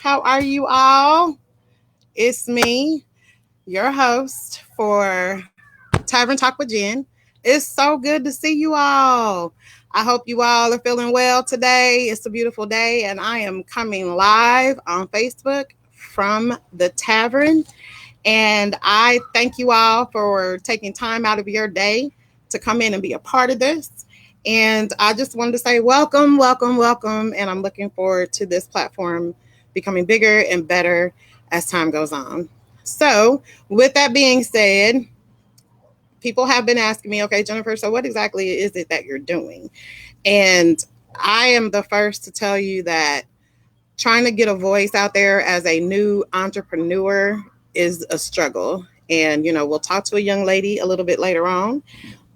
How are you all? It's me, your host for Tavern Talk with Jen. It's so good to see you all. I hope you all are feeling well today. It's a beautiful day, and I am coming live on Facebook from the tavern. And I thank you all for taking time out of your day to come in and be a part of this. And I just wanted to say welcome, welcome, welcome. And I'm looking forward to this platform becoming bigger and better as time goes on. So, with that being said, people have been asking me, okay, Jennifer, so what exactly is it that you're doing? And I am the first to tell you that trying to get a voice out there as a new entrepreneur is a struggle. And, we'll talk to a young lady a little bit later on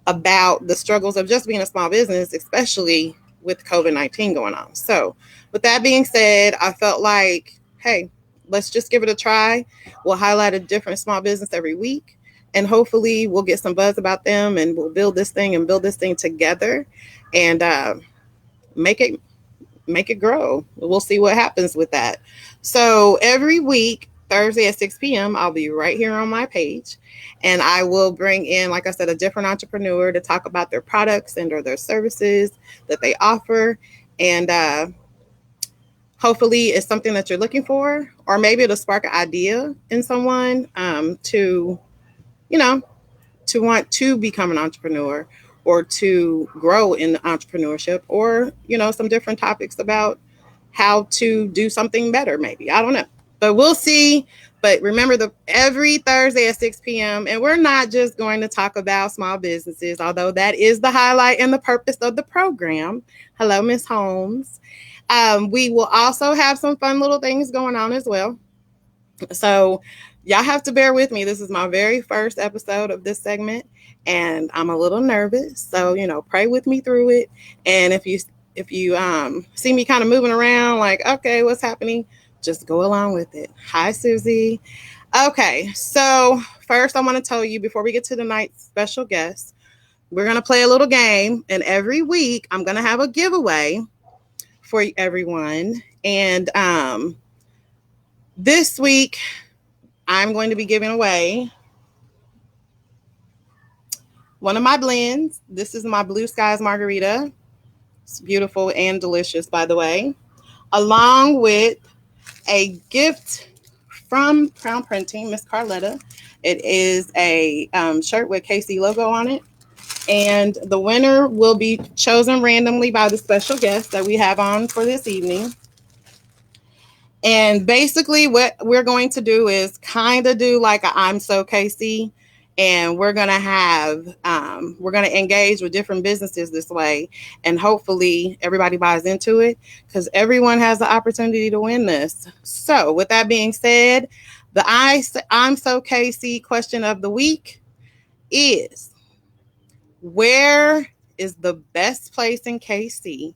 about the struggles of just being a small business, especially with COVID-19 going on. So, with that being said, I felt like, hey, let's just give it a try. We'll highlight a different small business every week. And hopefully, we'll get some buzz about them and we'll build this thing together and make it grow. We'll see what happens with that. So every week, Thursday at 6 p.m., I'll be right here on my page. And I will bring in, like I said, a different entrepreneur to talk about their products and or their services that they offer. And hopefully it's something that you're looking for, or maybe it'll spark an idea in someone you know, to want to become an entrepreneur or to grow in entrepreneurship or, some different topics about how to do something better, maybe. I don't know. But we'll see. But remember every Thursday at 6 p.m. And we're not just going to talk about small businesses, although that is the highlight and the purpose of the program. Hello, Miss Holmes. We will also have some fun little things going on as well. So y'all have to bear with me. This is my very first episode of this segment, and I'm a little nervous. So, pray with me through it. And if you see me kind of moving around like, okay, what's happening? Just go along with it. Hi, Susie. Okay, so first I want to tell you before we get to tonight's special guest, we're going to play a little game. And every week I'm going to have a giveaway for everyone. And this week I'm going to be giving away one of my blends. This is my Blue Skies Margarita. It's beautiful and delicious, by the way, along with a gift from Krowned Printing, Miss Karletta. It is a shirt with KC logo on it. And the winner will be chosen randomly by the special guest that we have on for this evening. And basically what we're going to do is kind of do like a I'm So KC. And we're going to engage with different businesses this way. And hopefully everybody buys into it because everyone has the opportunity to win this. So with that being said, the I'm So KC question of the week is, where is the best place in KC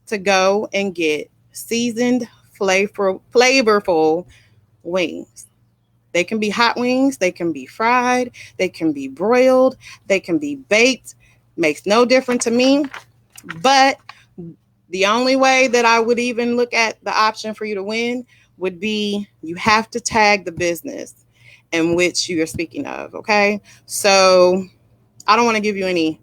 to go and get seasoned, flavorful wings? They can be hot wings, they can be fried, they can be broiled, they can be baked. Makes no difference to me. But the only way that I would even look at the option for you to win would be you have to tag the business in which you are speaking of, okay? So I don't want to give you any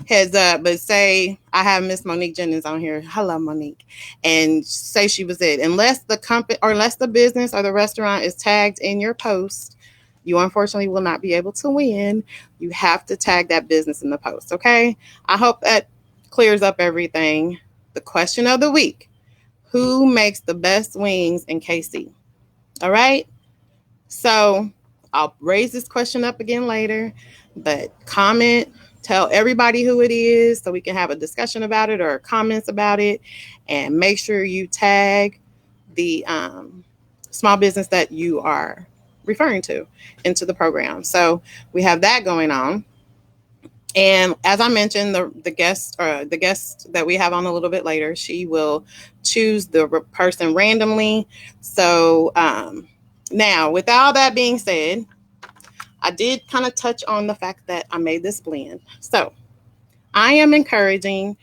heads up, but say I have Miss Monique Jennings on here. Hello, Monique. And say she was it. Unless the company or unless the business or the restaurant is tagged in your post, you unfortunately will not be able to win. You have to tag that business in the post, okay? I hope that clears up everything. The question of the week: who makes the best wings in KC? All right? So I'll raise this question up again later, but comment, tell everybody who it is so we can have a discussion about it or comments about it, and make sure you tag the small business that you are referring to into the program. So we have that going on. And as I mentioned, the guest that we have on a little bit later, she will choose the person randomly. So now, with all that being said, I did kind of touch on the fact that I made this blend. So I am encouraging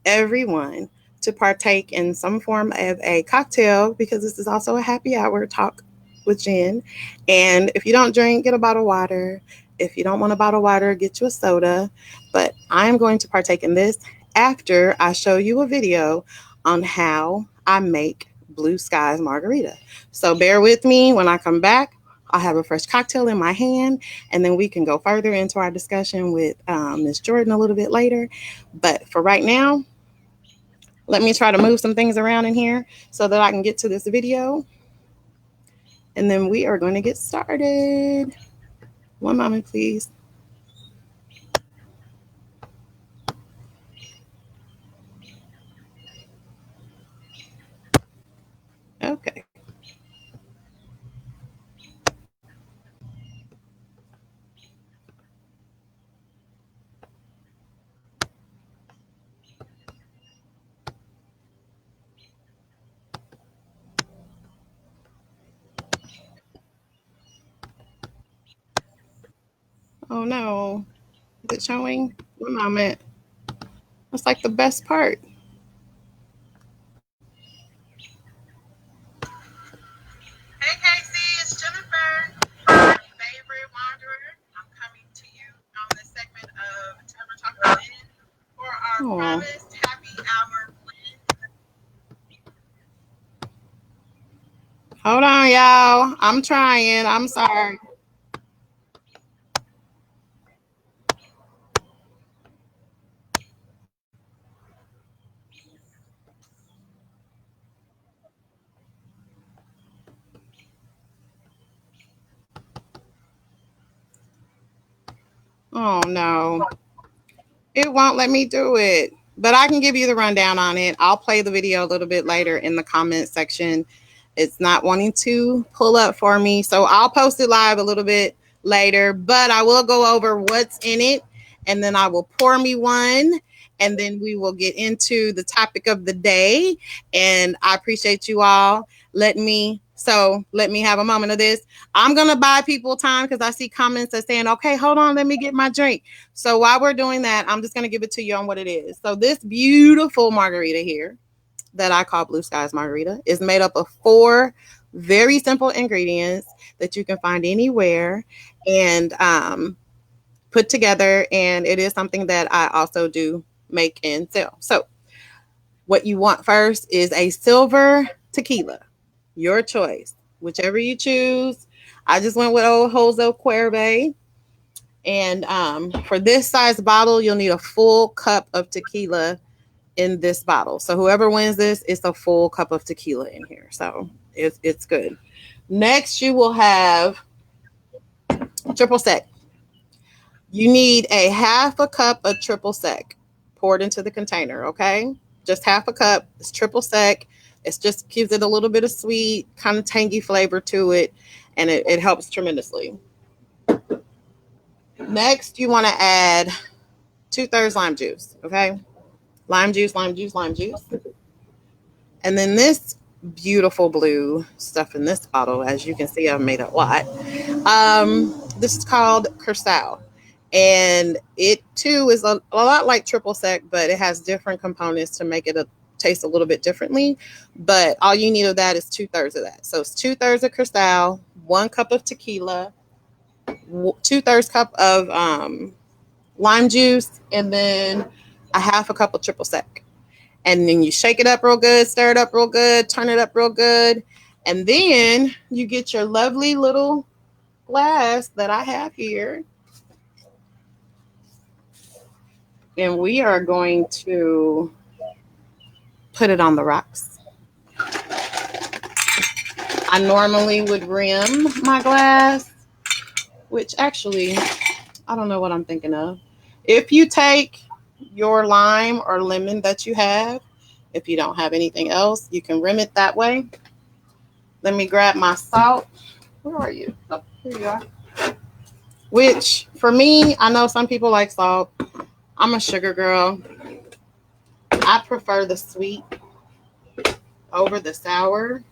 everyone to partake in some form of a cocktail because this is also a happy hour talk with Jen. And if you don't drink, get a bottle of water. If you don't want a bottle of water, get you a soda. But I'm going to partake in this after I show you a video on how I make Blue Skies margarita. So bear with me. When I come back, I'll have a fresh cocktail in my hand, and then we can go further into our discussion with Miss Jordan a little bit later. But for right now, let me try to move some things around in here so that I can get to this video. And then we are going to get started. One moment, please. Okay. Oh no. Is it showing? One moment. That's like the best part. Hey Casey, it's Jennifer, your favorite wanderer. I'm coming to you on this segment of Tavern TALK for our promised happy hour blend. Hold on, y'all. I'm trying. I'm sorry. Oh no. It won't let me do it. But I can give you the rundown on it. I'll play the video a little bit later in the comment section. It's not wanting to pull up for me. So I'll post it live a little bit later, but I will go over what's in it, and then I will pour me one, and then we will get into the topic of the day. And I appreciate you all. Let me have a moment of this. I'm going to buy people time because I see comments that saying, okay, hold on, let me get my drink. So while we're doing that, I'm just going to give it to you on what it is. So this beautiful margarita here that I call Blue Skies margarita is made up of 4 very simple ingredients that you can find anywhere and put together. And it is something that I also do make and sell. So what you want first is a silver tequila, your choice, whichever you choose. I just went with old Jose Cuervo. And for this size bottle, you'll need a full cup of tequila in this bottle. So whoever wins this, it's a full cup of tequila in here. So it's good. Next, you will have triple sec. You need a half a cup of triple sec poured into the container, okay? Just half a cup. It's triple sec. It just gives it a little bit of sweet, kind of tangy flavor to it, and it helps tremendously. Next, you want to add 2/3 lime juice, okay? Lime juice, lime juice, lime juice. And then this beautiful blue stuff in this bottle, as you can see, I've made a lot. This is called Curacao. And it too is a lot like triple sec, but it has different components to make it taste a little bit differently. But all you need of that is 2/3 of that. So it's 2/3 of Curacao, 1 cup of tequila, 2/3 cup of lime juice, and then a half a cup of triple sec. And then you shake it up real good, stir it up real good, turn it up real good. And then you get your lovely little glass that I have here. And we are going to put it on the rocks. I normally would rim my glass, which actually, I don't know what I'm thinking of. If you take your lime or lemon that you have, if you don't have anything else, you can rim it that way. Let me grab my salt. Where are you? Oh, here you are. Which, for me, I know some people like salt. I'm a sugar girl. I prefer the sweet over the sour.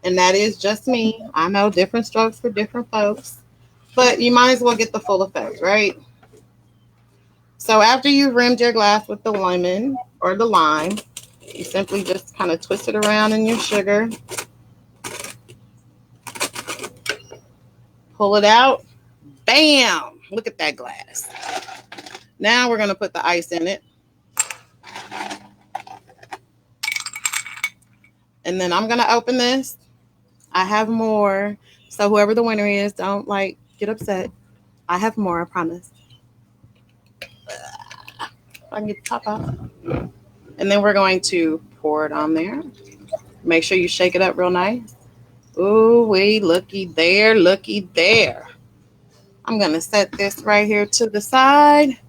And that is just me. I know different strokes for different folks. But you might as well get the full effect, right? So after you've rimmed your glass with the lemon or the lime, You simply just kind of twist it around in your sugar, pull it out. Bam! Look at that glass. Now we're going to put the ice in it. And then I'm going to open this. I have more. So whoever the winner is, don't like get upset. I have more, I promise. I can get the top off. And then we're going to pour it on there. Make sure you shake it up real nice. Ooh, wee, looky there, looky there. I'm going to set this right here to the side.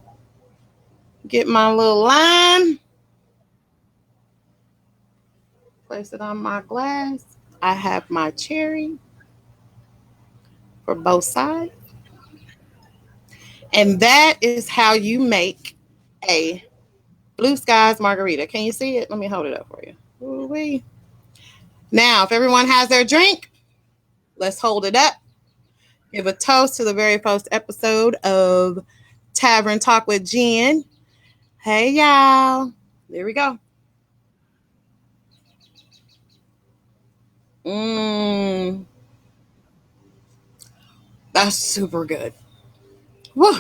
Get my little lime. Place it on my glass. I have my cherry for both sides. And that is how you make a Blue Skies margarita. Can you see it? Let me hold it up for you. Ooh-wee. Now, if everyone has their drink, let's hold it up. Give a toast to the very first episode of Tavern Talk with Jen. Hey, y'all. There we go. Mmm. That's super good. Woo.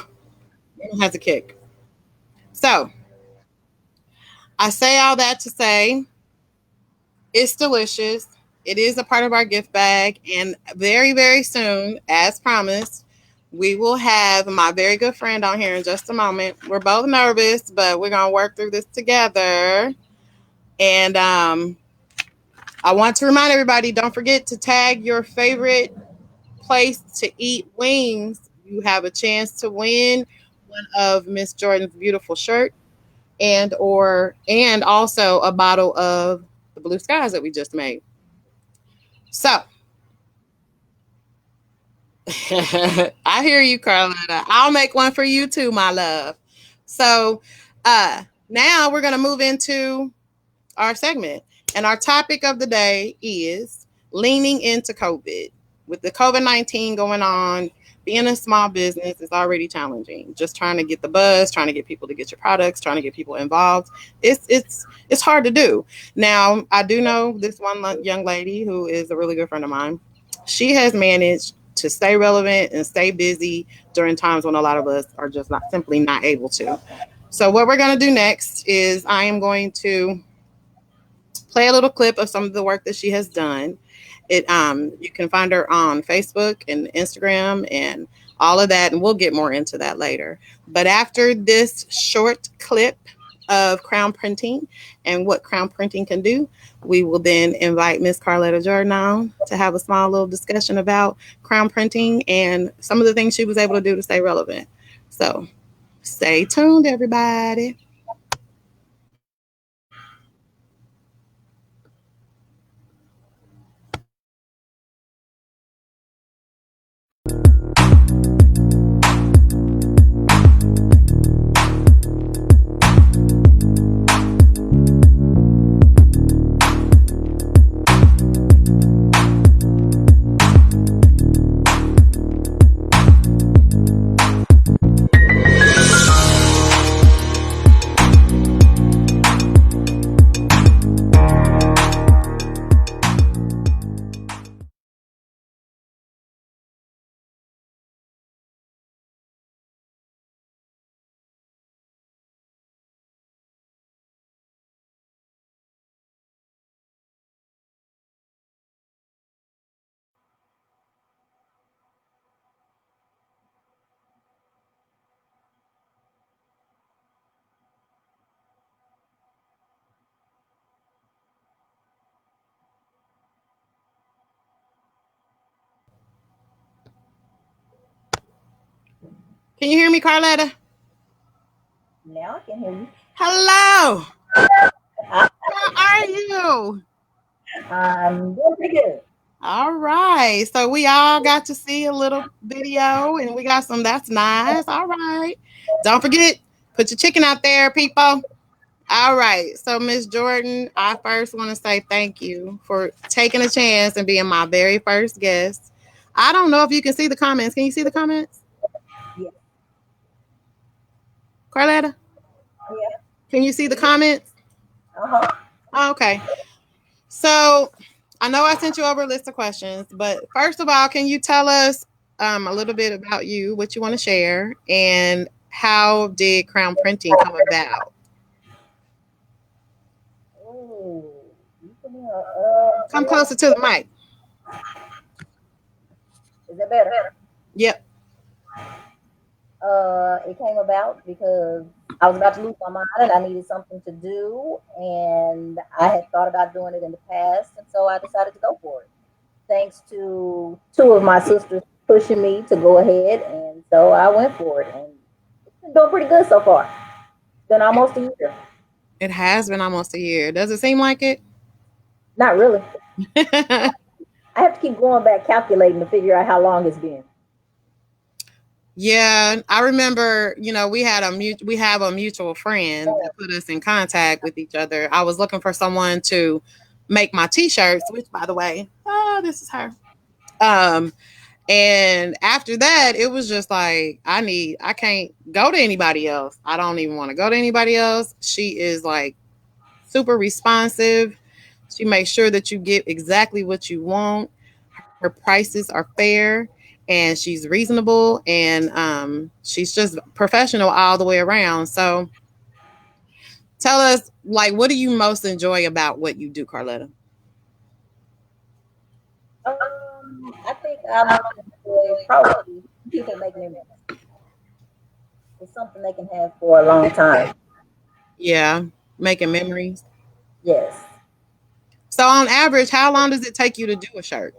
It has a kick. So, I say all that to say it's delicious. It is a part of our gift bag. And very, very soon, as promised, we will have my very good friend on here in just a moment. We're both nervous, but we're going to work through this together. And I want to remind everybody, don't forget to tag your favorite place to eat wings. You have a chance to win one of Miss Jordan's beautiful shirt and also a bottle of the Blue Skies that we just made. So I hear you, Karletta. I'll make one for you too, my love. So now we're gonna move into our segment. And our topic of the day is leaning into COVID. With the COVID-19 going on, being a small business is already challenging. Just trying to get the buzz, trying to get people to get your products, trying to get people involved. It's hard to do. Now, I do know this one young lady who is a really good friend of mine. She has managed to stay relevant and stay busy during times when a lot of us are just not simply not able to. So what we're going to do next is I am going to play a little clip of some of the work that she has done. You can find her on Facebook and Instagram and all of that, and we'll get more into that later. But after this short clip of Krowned Printing and what Krowned Printing can do, we will then invite Miss Karletta Jordan on to have a small little discussion about Krowned Printing and some of the things she was able to do to stay relevant. So stay tuned, everybody. Can you hear me, Karletta? Now I can hear you. Hello. How are you? I'm doing pretty good. All right. So we all got to see a little video and we got some. That's nice. All right. Don't forget, put your chicken out there, people. All right. So, Miss Jordan, I first want to say thank you for taking a chance and being my very first guest. I don't know if you can see the comments. Can you see the comments? Yeah. Karletta, Yeah. can you see the comments? Uh-huh. Okay. So I know I sent you over a list of questions, but first of all, can you tell us a little bit about you, what you want to share, and how did Crown Printing come about? Oh, you put me on. Come closer to the mic. Is that better? Yep. It came about because I was about to lose my mind and I needed something to do, and I had thought about doing it in the past, and so I decided to go for it. Thanks to two of my sisters pushing me to go ahead, and so I went for it, and it's been doing pretty good so far. It's been almost a year. It has been almost a year. Does it seem like it? Not really. I have to keep going back calculating to figure out how long it's been. Yeah, I remember, we have a mutual friend that put us in contact with each other. I was looking for someone to make my t-shirts, which by the way, this is her. Um and after that, it was just like I can't go to anybody else. I don't even want to go to anybody else. She is like super responsive. She makes sure that you get exactly what you want. Her prices are fair and she's reasonable and she's just professional all the way around. So tell us, like, what do you most enjoy about what you do, Karletta? I think I most enjoy probably people make memories. It's something they can have for a long time. Yeah, making memories. Yes. So on average, how long does it take you to do a shirt?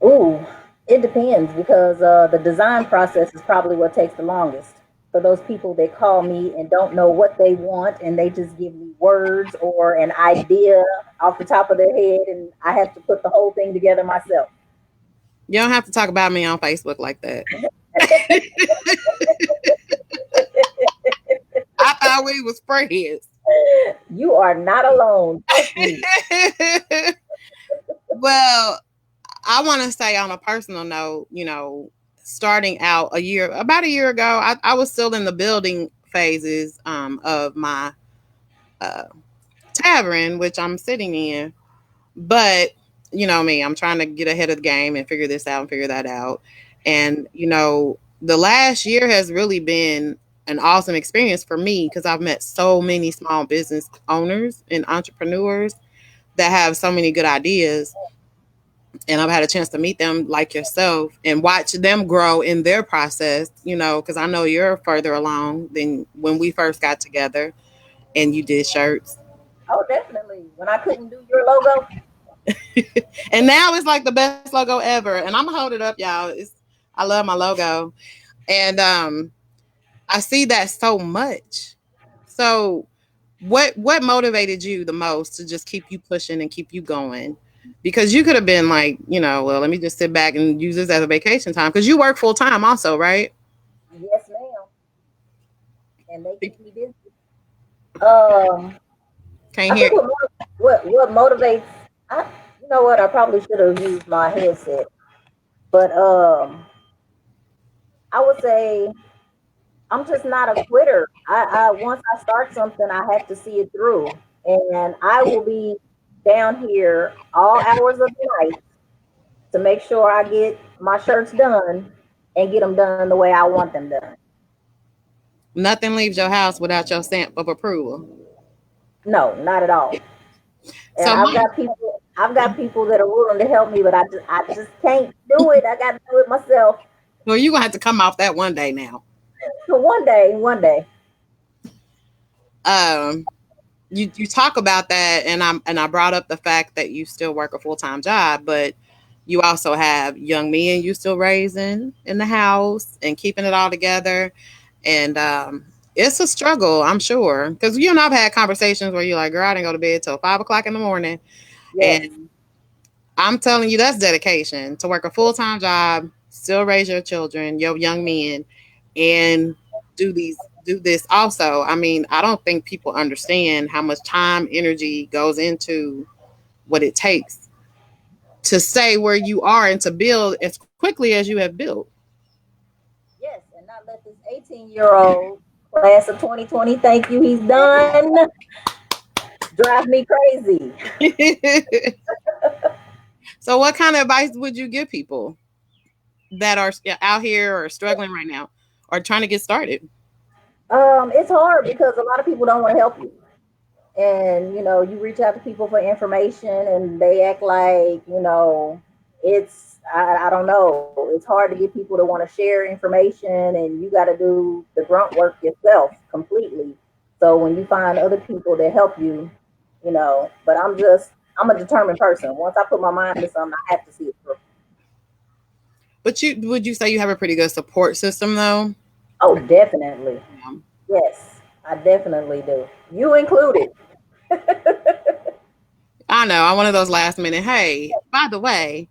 Ooh, it depends because the design process is probably what takes the longest. For those people that call me and don't know what they want and they just give me words or an idea off the top of their head, and I have to put the whole thing together myself. You don't have to talk about me on Facebook like that. I thought we was friends. You are not alone. Thank you. Well, I want to say on a personal note, starting out about a year ago, I was still in the building phases of my uh, tavern, which I'm sitting in. But you know me, I'm trying to get ahead of the game and figure this out and figure that out. And the last year has really been an awesome experience for me because I've met so many small business owners and entrepreneurs that have so many good ideas, and I've had a chance to meet them like yourself and watch them grow in their process, because I know you're further along than when we first got together and you did shirts. Oh, definitely. When I couldn't do your logo, And now it's like the best logo ever. And I'm gonna hold it up, y'all. I love my logo. And I see that so much. So what motivated you the most to just keep you pushing and keep you going? Because you could have been like, well, let me just sit back and use this as a vacation time. Because you work full time also, right? yes, ma'am. And they keep me busy. Um, Can't I hear think you. what motivates. I, you know what? I probably should have used my headset, but I would say I'm just not a quitter. I once I start something, I have to see it through, and I will be down here all hours of the night to make sure I get my shirts done and get them done the way I want them done. Nothing leaves your house without your stamp of approval. No, not at all. And So my, I've got people that are willing to help me, but I just can't do it. I got to do it myself. well, you're gonna have to come off that one day now. So one day, Um, you talk about that, and I brought up the fact that you still work a full time job, but you also have young men you still raising in the house and keeping it all together, and it's a struggle, I'm sure, because you and I've had conversations where you're like, "Girl, I didn't go to bed till 5 o'clock in the morning," yes, and I'm telling you, that's dedication to work a full time job, still raise your children, your young men, and do this also. I mean, I don't think people understand how much time, energy goes into what it takes to stay where you are and to build as quickly as you have built. yes, and not let this 18-year-old class of 2020 thank you. He's done. drive me crazy. So, what kind of advice would you give people that are out here or struggling right now or trying to get started? It's hard because a lot of people don't want to help you. And you reach out to people for information and they act like it's I don't know, it's hard to get people to want to share information, and you got to do the grunt work yourself completely. So when you find other people that help you, but I'm a determined person. Once I put my mind to something, I have to see it through. But would you say you have a pretty good support system though? Oh, definitely. Yeah. Yes, I definitely do, you included. I know. I'm one of those last minute, hey, by the way,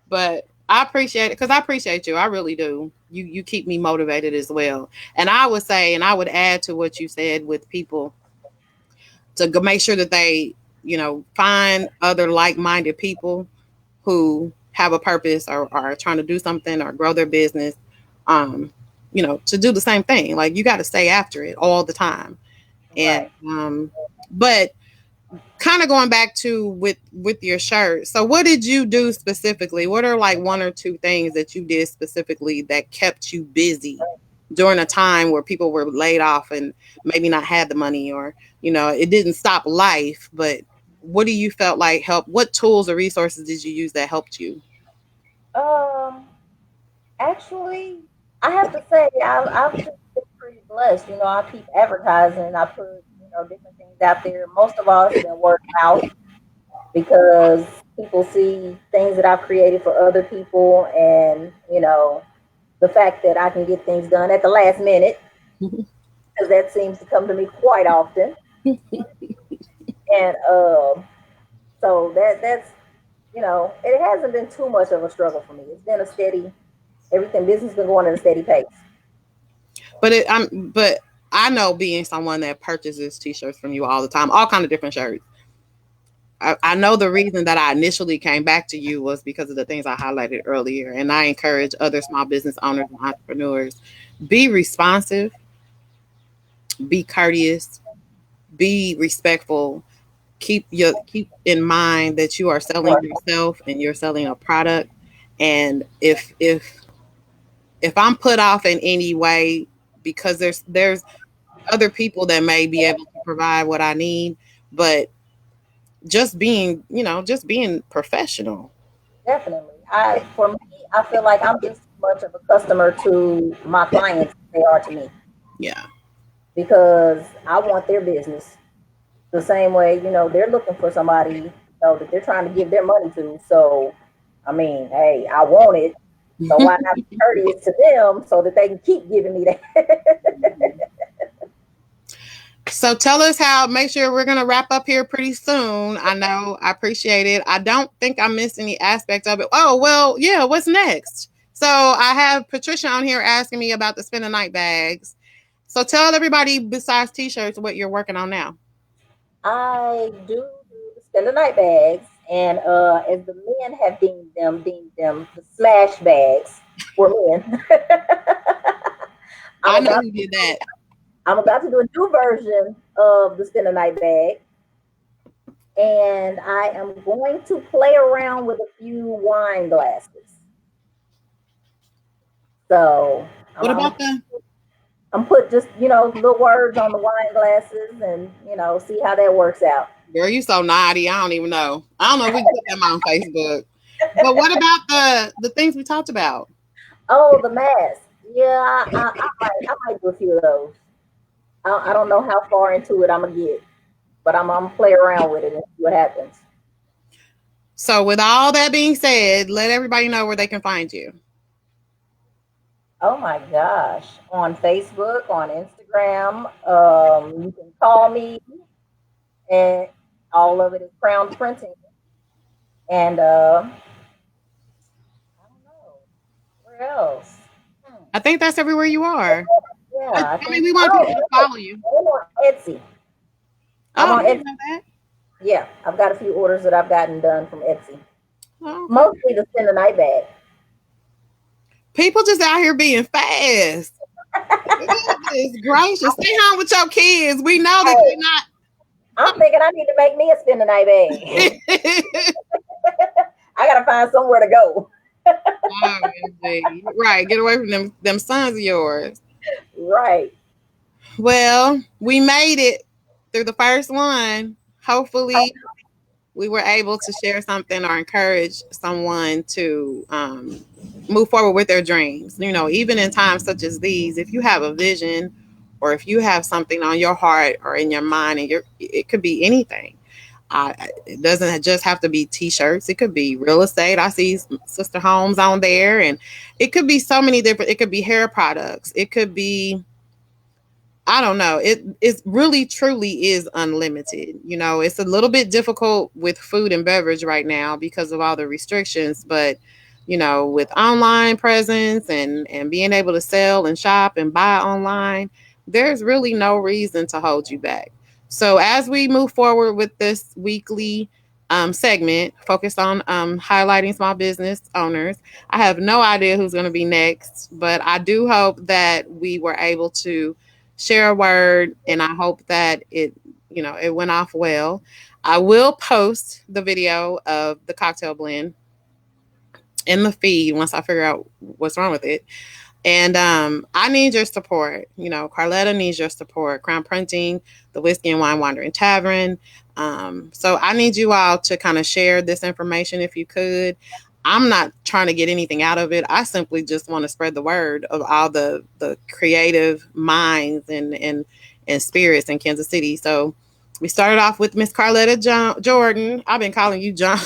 but I appreciate it because I appreciate you. I really do. You keep me motivated as well. And I would say, and I would add to what you said with people to go make sure that they, find other like minded people who have a purpose or are trying to do something or grow their business. Um, to do the same thing. Like you got to stay after it all the time. And Right. but kind of going back to with your shirt, so what did you do specifically? What are like one or two things that you did specifically that kept you busy during a time where people were laid off and maybe not had the money, or it didn't stop life, but what do you felt like helped? What tools or resources did you use that helped you? um Actually, I have to say I've just been pretty blessed. I keep advertising. I put different things out there. Most of all, it's been word of mouth because people see things that I've created for other people, and the fact that I can get things done at the last minute, because that seems to come to me quite often. And so that's it hasn't been too much of a struggle for me. It's been a steady everything. Business been going at a steady pace. But I know, being someone that purchases t-shirts from you all the time, all kind of different shirts, I know the reason that I initially came back to you was because of the things I highlighted earlier. And I encourage other small business owners and entrepreneurs, be responsive, be courteous, be respectful. Keep in mind that you are selling yourself and you're selling a product. And if I'm put off in any way because there's other people that may be able to provide what I need, but just being professional. Definitely. For me, I feel like I'm just as much of a customer to my clients as they are to me, Yeah. because I want their business the same way, they're looking for somebody, that they're trying to give their money to. So, I mean, hey, I want it. So why not be courteous to them so that they can keep giving me that? So tell us how, make sure we're going to wrap up here pretty soon. I know, I appreciate it. I don't think I missed any aspect of it. Oh, well, yeah, what's next? So I have Patricia on here asking me about the spend the night bags. So tell everybody, besides t-shirts, what you're working on now. I do the spend the night bags, and as the men have deemed them the smash bags for men. I'm I know about who did that. I'm about to do a new version of the spend the night bag, and I am going to play around with a few wine glasses. So I'm, What I'm about the I'm put just little words on the wine glasses, and see how that works out. girl? You so naughty. I don't even know. I don't know if we can put them on Facebook. But what about the things we talked about? Oh, the mask. Yeah, I might do a few of those. I don't know how far into it I'm gonna get, but I'm gonna play around with it and see what happens. So with all that being said, let everybody know where they can find you. Oh my gosh! On Facebook, on Instagram, you can call me, and all of it is Krowned Printing. And I don't know where else. Hmm. I think that's everywhere you are. I Yeah, I mean, think. we want Oh, people to no, follow you. I'm on Etsy. I'm Oh, I on didn't Etsy. know that. Yeah, I've got a few orders that I've gotten done from Etsy. Oh, okay. Mostly to send a night bag. People just out here being fast. Goodness gracious. Stay home with your kids. We know that they're not. I'm thinking I need to make me a spend the night bag. I gotta find somewhere to go. OMG. Right, get away from them sons of yours. Right. Well, we made it through the first one. Hopefully, we were able to share something or encourage someone to move forward with their dreams. You know, even in times such as these, if you have a vision or if you have something on your heart or in your mind, and it could be anything. It doesn't just have to be t-shirts. It could be real estate. I see Sister Homes on there, and it could be so many different. It could be hair products. It could be, I don't know. It really truly is unlimited. You know, it's a little bit difficult with food and beverage right now because of all the restrictions, but you know, with online presence and being able to sell and shop and buy online, there's really no reason to hold you back. So as we move forward with this weekly segment focused on highlighting small business owners, I have no idea who's going to be next, but I do hope that we were able to share a word, and I hope that it went off well. I will post the video of the cocktail blend in the feed once I figure out what's wrong with it. And I need your support. You know, Karletta needs your support. Krowned Printing, the Whiskey and Wine Wandering Tavern. So I need you all to kind of share this information if you could. I'm not trying to get anything out of it. I simply just want to spread the word of all the creative minds and spirits in Kansas City. So we started off with Miss Jordan. I've been calling you John.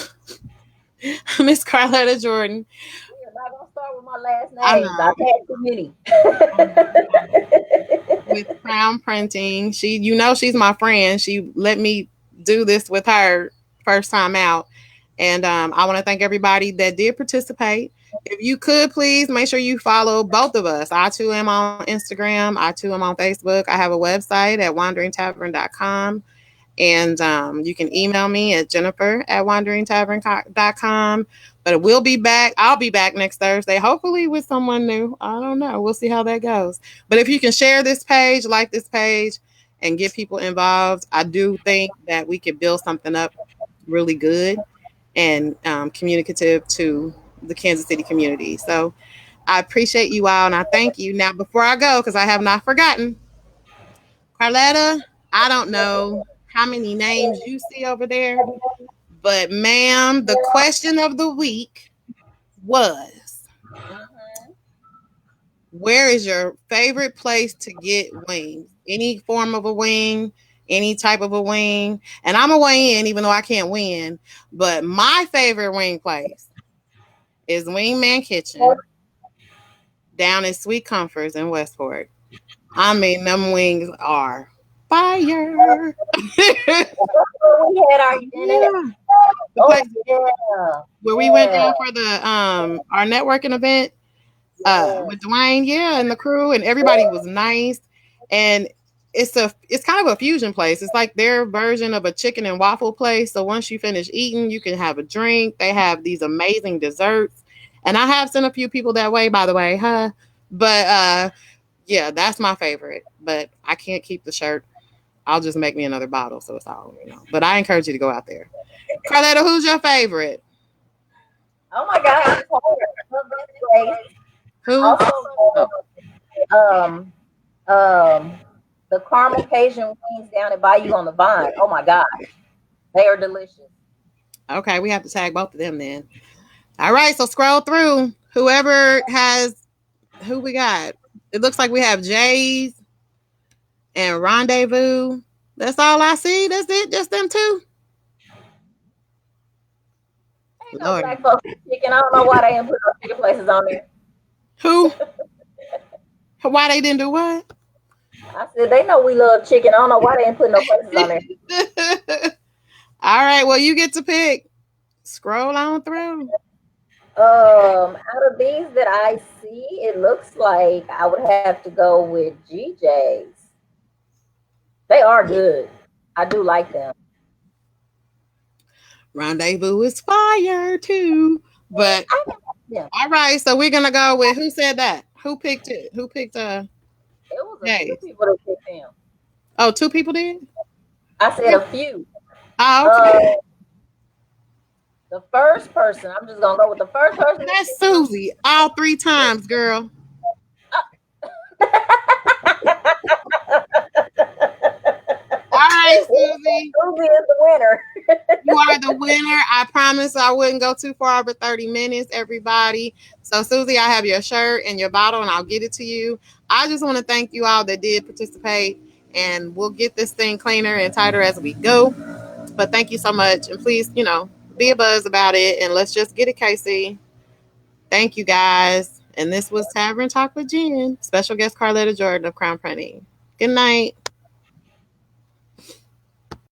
Miss Karletta Jordan. We're not gonna start with my last I names. know. I've had too many. With Krowned Printing. She's my friend. She let me do this with her first time out. And I want to thank everybody that did participate. If you could please make sure you follow both of us. I too am on Instagram. I too am on Facebook. I have a website at wanderingtavern.com. And you can email me at jennifer@wanderingtavern.com. But we'll be back. I'll be back next Thursday, hopefully with someone new. I don't know. We'll see how that goes. But if you can share this page, like this page, and get people involved, I do think that we could build something up really good and communicative to the Kansas City community. So I appreciate you all and I thank you. Now, before I go, because I have not forgotten, Karletta, I don't know how many names you see over there, but ma'am, the question of the week was, Mhm. where is your favorite place to get wings? Any form of a wing, any type of a wing. And I'm a weigh in, even though I can't win. But my favorite wing place is Wingman Kitchen down in Sweet Comforts in Westport. I mean, them wings are fire. We had our internet. Yeah. The Oh place yeah, where we went yeah, down for the our networking event with yes. Dwayne, yeah, and the crew, and everybody was nice. And it's kind of a fusion place. It's like their version of a chicken and waffle place. So once you finish eating, you can have a drink. They have these amazing desserts. And I have sent a few people that way, by the way, huh? But yeah, that's my favorite. But I can't keep the shirt. I'll just make me another bottle, so it's all. But I encourage you to go out there. Carletta, who's your favorite? Oh my God, I'm tired. Love that place. Who? Also, Oh, um, um, the caramel Cajun wings down at Bayou on the Vine. Oh my God, they are delicious. okay. We have to tag both of them then. All right, so scroll through. Whoever has who we got. It looks like we have Jay's and Rendezvous. That's all I see. That's it. Just them two. Ain't no Lord, black folks eat chicken. I don't know why they didn't put those chicken places on there. who? Why they didn't do what? I said they know we love chicken. I don't know why they didn't put no places on there. All right. Well, you get to pick. Scroll on through. Out of these that I see, it looks like I would have to go with GJ's. They are good. I do like them. Rendezvous is fire too. But I like them. all right, so we're gonna go with who said that? Who picked it? Who picked It was a few Jay's? people that picked them. Oh, two people did? I said a few. Oh, Uh, okay. the first person, I'm just gonna go with the first person that That's did it. Susie. All three times, girl. All right, Susie. Susie is the winner. You are the winner. I promise I wouldn't go too far over 30 minutes, everybody. So, Susie, I have your shirt and your bottle, and I'll get it to you. I just want to thank you all that did participate, and we'll get this thing cleaner and tighter as we go. But thank you so much. And please, be a buzz about it, and let's just get it, Casey. Thank you, guys. And this was Tavern Talk with Jen. Special guest Karletta Jordan of Krowned Printing. Good night.